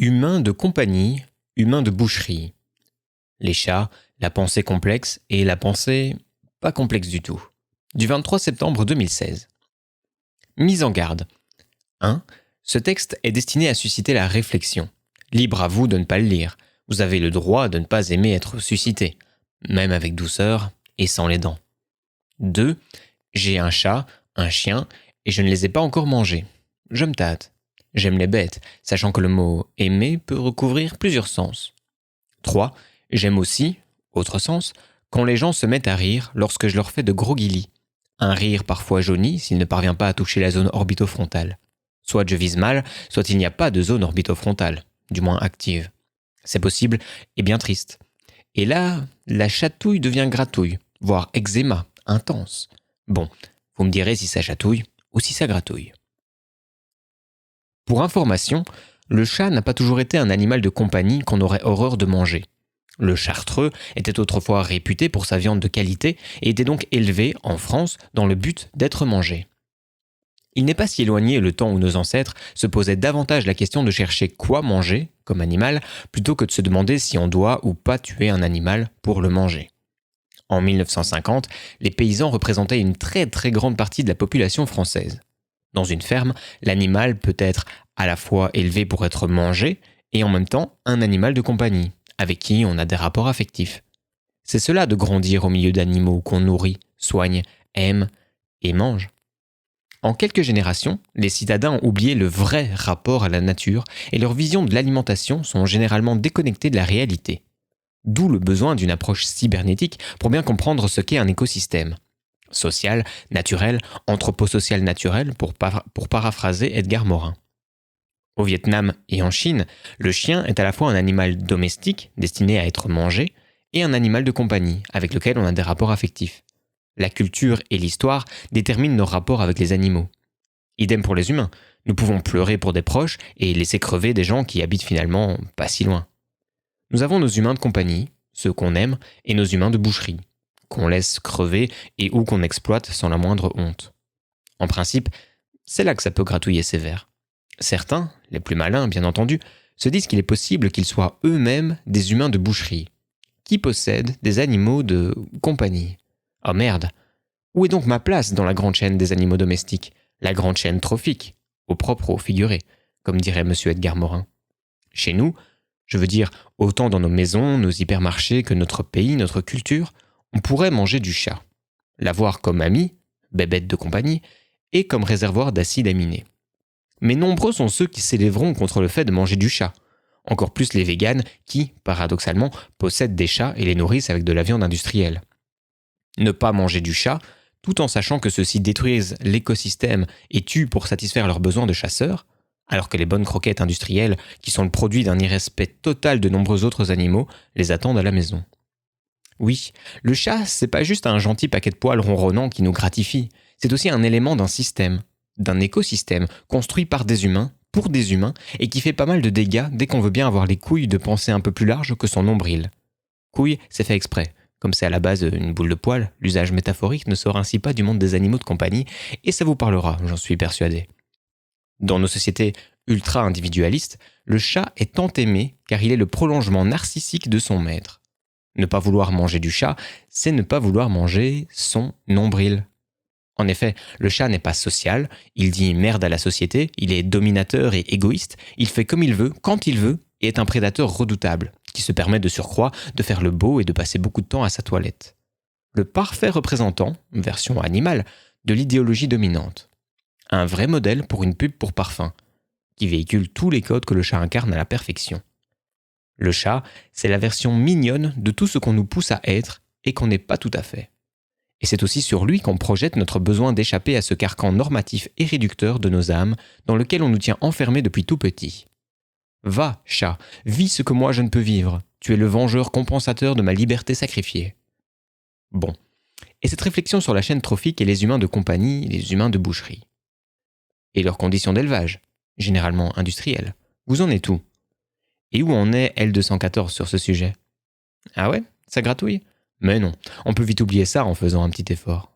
Humains de compagnie, humains de boucherie. Les chats, la pensée complexe et la pensée pas complexe du tout. Du 23 septembre 2016. Mise en garde. 1. Ce texte est destiné à susciter la réflexion. Libre à vous de ne pas le lire. Vous avez le droit de ne pas aimer être suscité, même avec douceur et sans les dents. 2. J'ai un chat, un chien, et je ne les ai pas encore mangés. Je me tâte. J'aime les bêtes, sachant que le mot « aimer » peut recouvrir plusieurs sens. 3. J'aime aussi, autre sens, quand les gens se mettent à rire lorsque je leur fais de gros guilis. Un rire parfois jauni s'il ne parvient pas à toucher la zone orbitofrontale. Soit je vise mal, soit il n'y a pas de zone orbitofrontale, du moins active. C'est possible et bien triste. Et là, la chatouille devient gratouille, voire eczéma, intense. Bon, vous me direz si ça chatouille ou si ça gratouille. Pour information, le chat n'a pas toujours été un animal de compagnie qu'on aurait horreur de manger. Le chartreux était autrefois réputé pour sa viande de qualité et était donc élevé en France dans le but d'être mangé. Il n'est pas si éloigné le temps où nos ancêtres se posaient davantage la question de chercher quoi manger comme animal plutôt que de se demander si on doit ou pas tuer un animal pour le manger. En 1950, les paysans représentaient une très très grande partie de la population française. Dans une ferme, l'animal peut être à la fois élevé pour être mangé et en même temps un animal de compagnie, avec qui on a des rapports affectifs. C'est cela de grandir au milieu d'animaux qu'on nourrit, soigne, aime et mange. En quelques générations, les citadins ont oublié le vrai rapport à la nature et leurs visions de l'alimentation sont généralement déconnectées de la réalité. D'où le besoin d'une approche cybernétique pour bien comprendre ce qu'est un écosystème. Social, naturel, anthroposocial naturel, pour paraphraser Edgar Morin. Au Vietnam et en Chine, le chien est à la fois un animal domestique, destiné à être mangé, et un animal de compagnie, avec lequel on a des rapports affectifs. La culture et l'histoire déterminent nos rapports avec les animaux. Idem pour les humains, nous pouvons pleurer pour des proches et laisser crever des gens qui habitent finalement pas si loin. Nous avons nos humains de compagnie, ceux qu'on aime, et nos humains de boucherie, qu'on laisse crever et ou qu'on exploite sans la moindre honte. En principe, c'est là que ça peut gratouiller sévère. Certains, les plus malins bien entendu, se disent qu'il est possible qu'ils soient eux-mêmes des humains de boucherie, qui possèdent des animaux de compagnie. Oh merde! Où est donc ma place dans la grande chaîne des animaux domestiques, la grande chaîne trophique, au propre ou au figuré, comme dirait M. Edgar Morin. Chez nous, je veux dire, autant dans nos maisons, nos hypermarchés que notre pays, notre culture, on pourrait manger du chat, l'avoir comme ami, bébête de compagnie, et comme réservoir d'acides aminés. Mais nombreux sont ceux qui s'élèveront contre le fait de manger du chat, encore plus les véganes qui, paradoxalement, possèdent des chats et les nourrissent avec de la viande industrielle. Ne pas manger du chat, tout en sachant que ceux-ci détruisent l'écosystème et tuent pour satisfaire leurs besoins de chasseurs, alors que les bonnes croquettes industrielles, qui sont le produit d'un irrespect total de nombreux autres animaux, les attendent à la maison. Oui, le chat, c'est pas juste un gentil paquet de poils ronronnant qui nous gratifie, c'est aussi un élément d'un système, d'un écosystème construit par des humains, pour des humains, et qui fait pas mal de dégâts dès qu'on veut bien avoir les couilles de penser un peu plus large que son nombril. Couille, c'est fait exprès. Comme c'est à la base une boule de poil, l'usage métaphorique ne sort ainsi pas du monde des animaux de compagnie, et ça vous parlera, j'en suis persuadé. Dans nos sociétés ultra-individualistes, le chat est tant aimé car il est le prolongement narcissique de son maître. Ne pas vouloir manger du chat, c'est ne pas vouloir manger son nombril. En effet, le chat n'est pas social, il dit merde à la société, il est dominateur et égoïste, il fait comme il veut, quand il veut, et est un prédateur redoutable, qui se permet de surcroît de faire le beau et de passer beaucoup de temps à sa toilette. Le parfait représentant, version animale, de l'idéologie dominante. Un vrai modèle pour une pub pour parfum, qui véhicule tous les codes que le chat incarne à la perfection. Le chat, c'est la version mignonne de tout ce qu'on nous pousse à être et qu'on n'est pas tout à fait. Et c'est aussi sur lui qu'on projette notre besoin d'échapper à ce carcan normatif et réducteur de nos âmes dans lequel on nous tient enfermés depuis tout petit. Va, chat, vis ce que moi je ne peux vivre. Tu es le vengeur compensateur de ma liberté sacrifiée. Bon. Et cette réflexion sur la chaîne trophique et les humains de compagnie, les humains de boucherie. Et leurs conditions d'élevage, généralement industrielles. Vous en êtes où? Et où en est L214 sur ce sujet? Ah ouais? Ça gratouille? Mais non, on peut vite oublier ça en faisant un petit effort.